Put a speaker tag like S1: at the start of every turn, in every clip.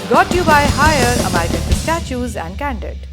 S1: Brought to you by Hire, American Pistachios and Candid.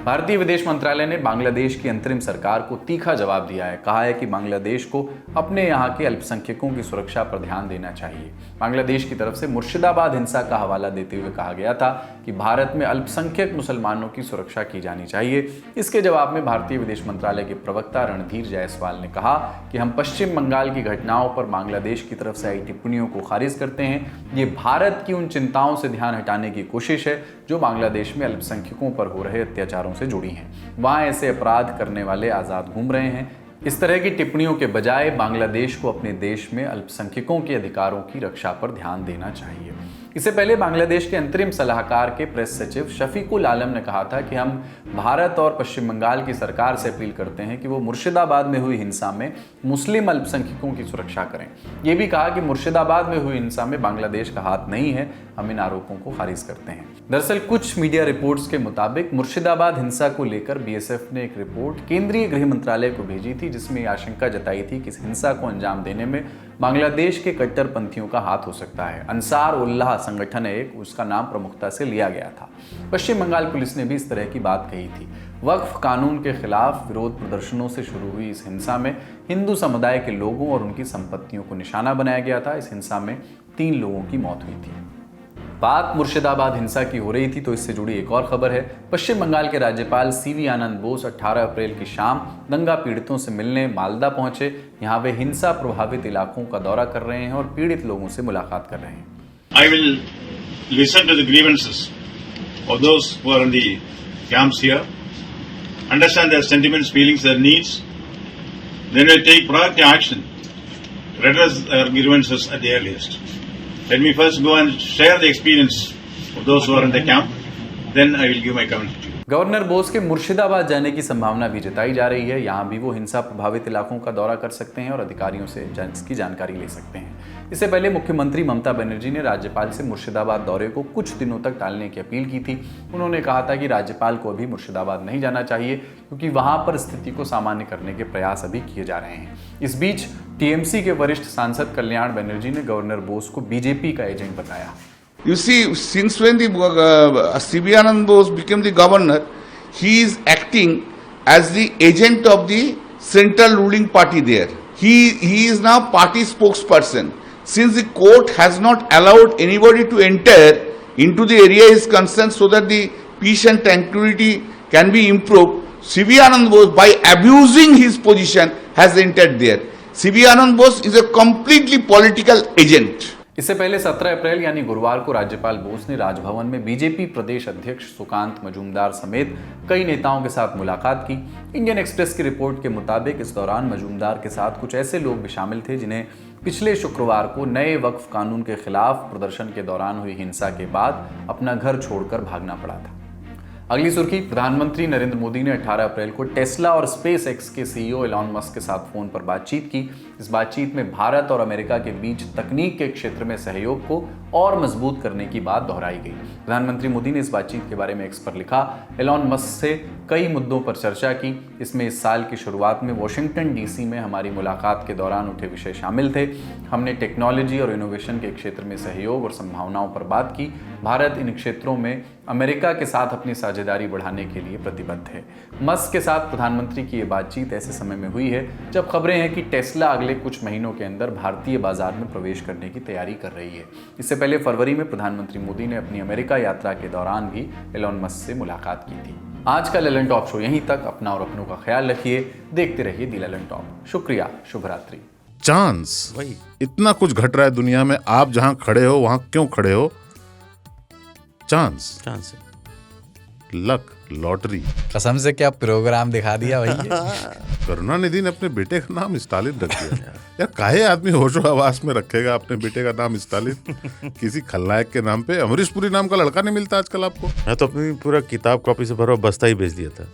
S2: भारतीय विदेश मंत्रालय ने बांग्लादेश की अंतरिम सरकार को तीखा जवाब दिया है। कहा है कि बांग्लादेश को अपने यहाँ के अल्पसंख्यकों की सुरक्षा पर ध्यान देना चाहिए। बांग्लादेश की तरफ से मुर्शिदाबाद हिंसा का हवाला देते हुए कहा गया था कि भारत में अल्पसंख्यक मुसलमानों की सुरक्षा की जानी चाहिए। इसके जवाब में भारतीय विदेश मंत्रालय के प्रवक्ता रणधीर जायसवाल ने कहा कि हम पश्चिम बंगाल की घटनाओं पर बांग्लादेश की तरफ से आई टिप्पणियों को खारिज करते हैं। ये भारत की उन चिंताओं से ध्यान हटाने की कोशिश है जो बांग्लादेश में अल्पसंख्यकों पर हो रहे अत्याचारों से जुड़ी हैं। वहां ऐसे अपराध करने वाले आज़ाद घूम रहे हैं। इस तरह की टिप्पणियों के बजाय बांग्लादेश को अपने देश में अल्पसंख्यकों के अधिकारों की रक्षा पर ध्यान देना चाहिए। इससे पहले बांग्लादेश के अंतरिम सलाहकार के प्रेस सचिव शफीकुल आलम ने कहा था कि हम भारत और पश्चिम बंगाल की सरकार से अपील करते हैं कि वो मुर्शिदाबाद में हुई हिंसा में मुस्लिम अल्पसंख्यकों की सुरक्षा करें। ये भी कहा कि मुर्शिदाबाद में हुई हिंसा में बांग्लादेश का हाथ नहीं है। हम इन आरोपों को खारिज करते हैं। दरअसल कुछ मीडिया रिपोर्ट्स के मुताबिक मुर्शिदाबाद हिंसा को लेकर बीएसएफ ने एक रिपोर्ट केंद्रीय गृह मंत्रालय को भेजी थी, जिसमें आशंका जताई थी कि इस हिंसा को अंजाम देने में बांग्लादेश के कट्टरपंथियों का हाथ हो सकता है। अंसार उल्लाह संगठन है एक, उसका नाम प्रमुखता से लिया गया था। पश्चिम बंगाल पुलिस ने भी इस तरह की बात कही थी। वक्फ कानून के खिलाफ विरोध प्रदर्शनों से शुरू हुई इस हिंसा में हिंदू समुदाय के लोगों और उनकी संपत्तियों को निशाना बनाया गया था। इस हिंसा में 3 लोगों की मौत हुई थी। बात मुर्शिदाबाद हिंसा की हो रही थी तो इससे जुड़ी एक और खबर है। पश्चिम बंगाल के राज्यपाल सीवी आनंद बोस 18 अप्रैल की शाम दंगा पीड़ितों से मिलने मालदा पहुंचे। यहां वे हिंसा प्रभावित इलाकों का दौरा कर रहे हैं और पीड़ित लोगों से मुलाकात कर रहे हैं।
S3: I will listen to the grievances of those who are in the camps here, understand their sentiments, feelings, their needs, then we'll take proactive action to redress their grievances at the earliest. Let me first go and share the experience of those who are in the camp, then I will give my comment to you.
S2: Governor Bose के मुर्शिदाबाद जाने की संभावना भी जताई जा रही है। यहाँ भी वो हिंसा प्रभावित इलाकों का दौरा कर सकते हैं और अधिकारियों से इसकी जानकारी ले सकते हैं। इससे पहले मुख्यमंत्री ममता बनर्जी ने राज्यपाल से मुर्शिदाबाद दौरे को कुछ दिनों तक टालने की अपील की थी। उन्होंने कहा था कि राज्यपाल को अभी मुर्शिदाबाद नहीं जाना चाहिए क्योंकि वहां पर स्थिति को सामान्य करने के प्रयास अभी किए जा रहे हैं। इस बीच टीएमसी के वरिष्ठ सांसद कल्याण बनर्जी ने गवर्नर बोस को बीजेपी का एजेंट बताया।
S4: You see, since when the C.V. Anand Bose became the governor, he is acting as the agent of the central ruling party there. He is now party spokesperson. Since the court has not allowed anybody to enter into the area he is concerned so that the peace and tranquility can be improved, C.V. Anand Bose, by abusing his position, has entered there. C.V. Anand Bose is a completely political agent.
S2: इससे पहले 17 अप्रैल यानी गुरुवार को राज्यपाल बोस ने राजभवन में BJP प्रदेश अध्यक्ष सुकांत मजूमदार समेत कई नेताओं के साथ मुलाकात की। इंडियन एक्सप्रेस की रिपोर्ट के मुताबिक इस दौरान मजूमदार के साथ कुछ ऐसे लोग भी शामिल थे जिन्हें पिछले शुक्रवार को नए वक्फ कानून के खिलाफ प्रदर्शन के दौरान हुई हिंसा के बाद अपना घर छोड़कर भागना पड़ा था। अगली सुर्खी, प्रधानमंत्री नरेंद्र मोदी ने 18 अप्रैल को टेस्ला और स्पेस एक्स के सीईओ एलॉन मस्क के साथ फोन पर बातचीत की। इस बातचीत में भारत और अमेरिका के बीच तकनीक के क्षेत्र में सहयोग को और मजबूत करने की बात दोहराई गई। प्रधानमंत्री मोदी ने इस बातचीत के बारे में एक्स पर लिखा, एलॉन मस्क से कई मुद्दों पर चर्चा की। इसमें इस साल की शुरुआत में वॉशिंगटन डीसी में हमारी मुलाकात के दौरान उठे विषय शामिल थे। हमने टेक्नोलॉजी और इनोवेशन के क्षेत्र में सहयोग और संभावनाओं पर बात की। भारत इन क्षेत्रों में अमेरिका के साथ अपनी साझेदारी बढ़ाने के लिए प्रतिबद्ध है। मस्क के साथ प्रधानमंत्री की ये बातचीत ऐसे समय में हुई है जब खबरें हैं कि टेस्ला अगले कुछ महीनों के अंदर भारतीय बाजार में प्रवेश करने की तैयारी कर रही है। इससे पहले फरवरी में प्रधानमंत्री मोदी ने अपनी अमेरिका यात्रा के दौरान भी एलॉन मस्क से मुलाकात की थी। आज का ललन टॉप शो यहीं तक। अपना और अपनों का ख्याल रखिए। देखते रहिए दी ललन टॉप। शुक्रिया, शुभ रात्रि।
S5: चांस, वही इतना कुछ घट रहा है दुनिया में, आप जहां खड़े हो वहां क्यों खड़े हो? Chance, luck, lottery.
S6: कसम से क्या प्रोग्राम दिखा दिया भाई।
S5: करुणानिधि ने अपने बेटे का नाम स्टालिन रख दिया। यार काहे आदमी होशो हवास में रखेगा अपने बेटे का नाम स्टालिन? किसी खलनायक के नाम पे अमरीश पुरी नाम का लड़का नहीं मिलता आजकल आपको।
S7: मैं तो अपनी पूरा किताब कॉपी से भरा बस्ता ही बेच दिया था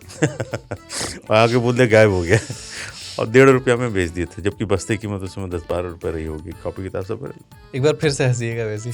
S7: और आगे बोल दे गायब हो गया और 1.5 रुपया में बेच दिए थे, जबकि बस्ते की कीमत उसमें 10-12 रुपये रही होगी। कॉपी किताब सब
S6: एक बार फिर से हंसीएगा वैसे।